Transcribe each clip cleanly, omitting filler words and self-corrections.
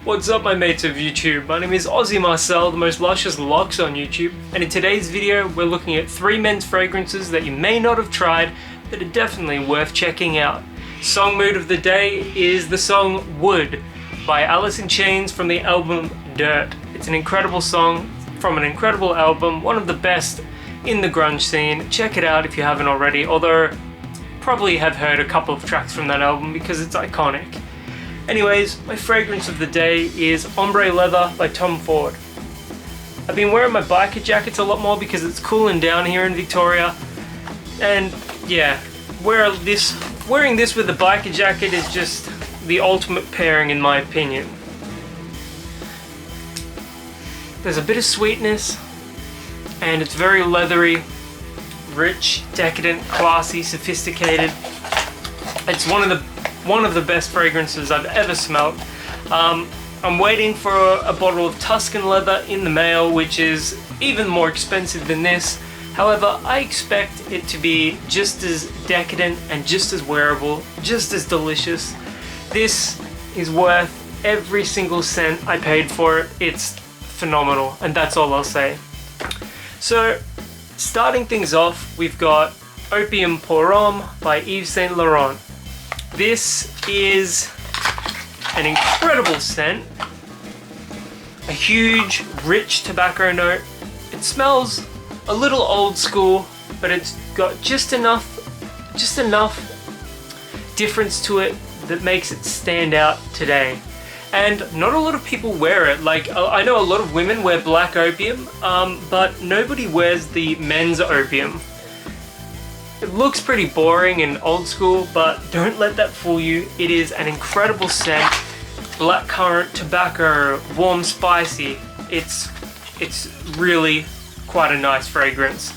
What's up my mates of YouTube, my name is Aussie Marcel, the most luscious locks on YouTube, and in today's video we're looking at 3 men's fragrances that you may not have tried that are definitely worth checking out. Song mood of the day is the song Wood by Alice in Chains from the album Dirt. It's an incredible song from an incredible album, one of the best in the grunge scene. Check it out if you haven't already, although probably have heard a couple of tracks from that album because it's iconic. Anyways, my fragrance of the day is Ombre Leather by Tom Ford. I've been wearing my biker jackets a lot more because it's cooling down here in Victoria. And yeah, wearing this with a biker jacket is just the ultimate pairing in my opinion. There's a bit of sweetness and it's very leathery, rich, decadent, classy, sophisticated. It's one of the best fragrances I've ever smelled. I'm waiting for a bottle of Tuscan leather in the mail, which is even more expensive than this. However, I expect it to be just as decadent and just as wearable, just as delicious. This is worth every single cent I paid for it. It's phenomenal, and that's all I'll say. So, starting things off, we've got Opium Pour On by Yves Saint Laurent. This is an incredible scent, a huge, rich tobacco note. It smells a little old school, but it's got just enough difference to it that makes it stand out today. And not a lot of people wear it. Like, I know a lot of women wear black opium, but nobody wears the men's opium. It looks pretty boring and old school, but don't let that fool you. It is an incredible scent. Blackcurrant, tobacco, warm, spicy. It's really quite a nice fragrance.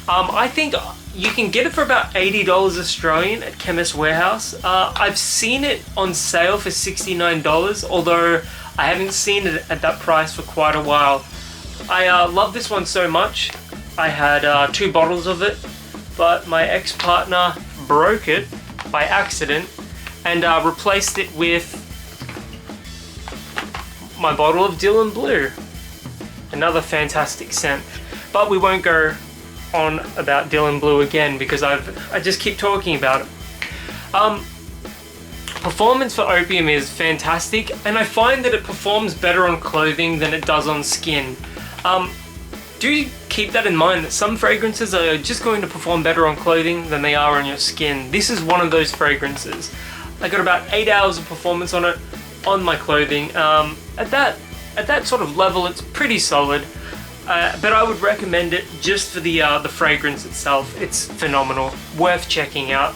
I think you can get it for about $80 Australian at Chemist Warehouse. I've seen it on sale for $69, although I haven't seen it at that price for quite a while. I love this one so much. I had 2 bottles of it, but my ex-partner broke it by accident and replaced it with my bottle of Dylan Blue. Another fantastic scent. But we won't go on about Dylan Blue again because I just keep talking about it. Performance for opium is fantastic, and I find that it performs better on clothing than it does on skin. Do keep that in mind, that some fragrances are just going to perform better on clothing than they are on your skin. This is one of those fragrances. I got about 8 hours of performance on it on my clothing. At that sort of level, it's pretty solid. But I would recommend it just for the fragrance itself. It's phenomenal, worth checking out.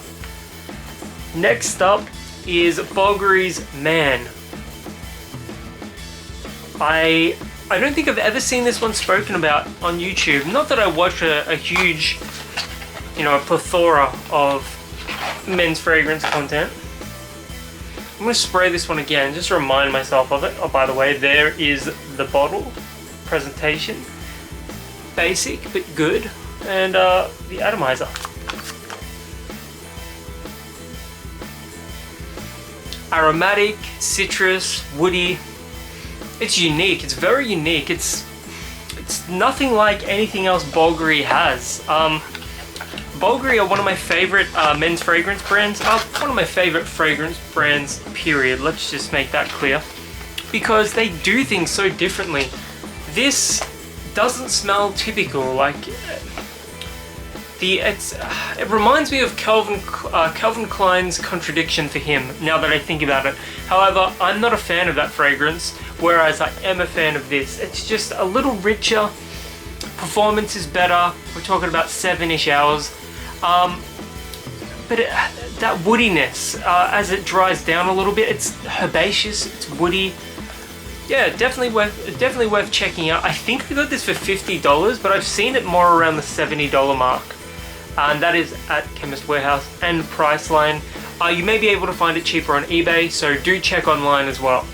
Next up is Bulgari Man. I don't think I've ever seen this one spoken about on YouTube. Not that I watch a huge, a plethora of men's fragrance content. I'm going to spray this one again, just to remind myself of it. Oh, by the way, there is the bottle presentation. Basic, but good. And the atomizer. Aromatic, citrus, woody. It's unique. It's very unique. It's nothing like anything else Bulgari has. Bulgari are one of my favorite men's fragrance brands. One of my favorite fragrance brands, period. Let's just make that clear. Because they do things so differently. This doesn't smell typical. Like it reminds me of Calvin Klein's Contradiction for Him, now that I think about it. However, I'm not a fan of that fragrance, whereas I am a fan of this. It's just a little richer, performance is better, we're talking about 7-ish hours, but that woodiness, as it dries down a little bit, it's herbaceous, it's woody. Yeah, definitely worth checking out. I think I got this for $50, but I've seen it more around the $70 mark. And that is at Chemist Warehouse and Priceline. You may be able to find it cheaper on eBay, so do check online as well.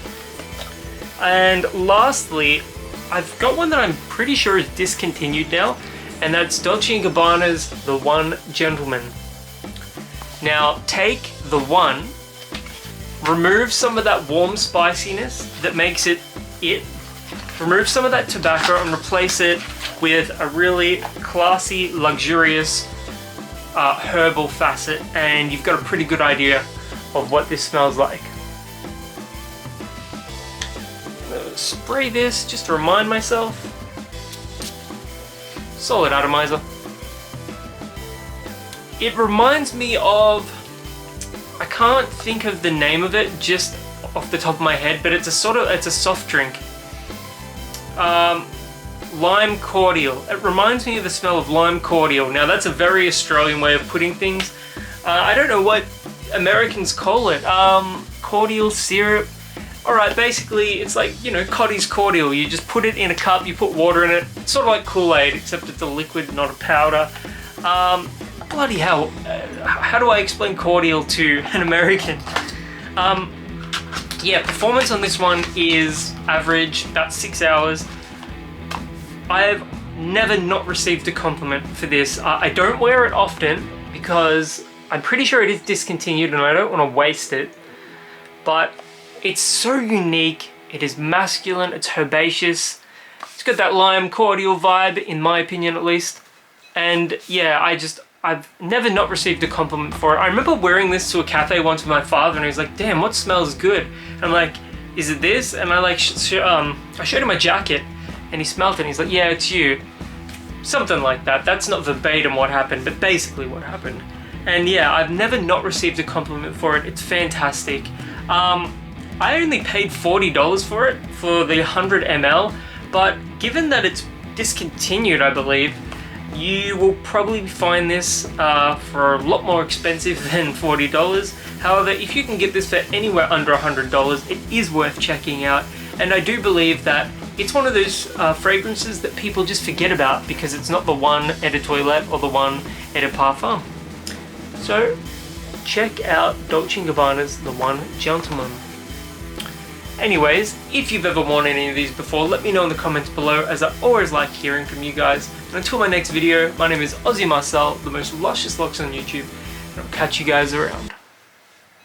And lastly, I've got one that I'm pretty sure is discontinued now, and that's Dolce Gabbana's The One Gentleman. Now, take The One remove some of that warm spiciness that makes it. Remove some of that tobacco and replace it with a really classy, luxurious herbal facet, and you've got a pretty good idea of what this smells like. I'm gonna spray this just to remind myself. Solid atomizer. It reminds me of, I can't think of the name of it just off the top of my head, but it's a soft drink. Lime cordial. It reminds me of the smell of lime cordial. Now that's a very Australian way of putting things. I don't know what Americans call it. Cordial syrup. Alright, basically it's like, you know, Cottee's cordial. You just put it in a cup, you put water in it. It's sort of like Kool-Aid, except it's a liquid, not a powder. Bloody hell. How do I explain cordial to an American? Yeah, performance on this one is average, about 6 hours. I've never not received a compliment for this. I don't wear it often because I'm pretty sure it is discontinued and I don't want to waste it. But it's so unique, it is masculine, it's herbaceous. It's got that lime cordial vibe, in my opinion at least. And yeah, I've never not received a compliment for it. I remember wearing this to a cafe once with my father and he was like, damn, what smells good? And I'm like, is it this? And I like, I showed him my jacket and he smelled it and he's like, yeah, it's you. Something like that. That's not verbatim what happened, but basically what happened. And yeah, I've never not received a compliment for it. It's fantastic. I only paid $40 for it, for the 100 ml, but given that it's discontinued, I believe, you will probably find this for a lot more expensive than $40. However, if you can get this for anywhere under $100, it is worth checking out. And I do believe that it's one of those fragrances that people just forget about because it's not the one Eau de Toilette or the one Eau de Parfum. So check out Dolce Gabbana's The One Gentleman. Anyways, if you've ever worn any of these before, let me know in the comments below, as I always like hearing from you guys. And until my next video, my name is Aussie Marcel, the most luscious locks on YouTube, and I'll catch you guys around.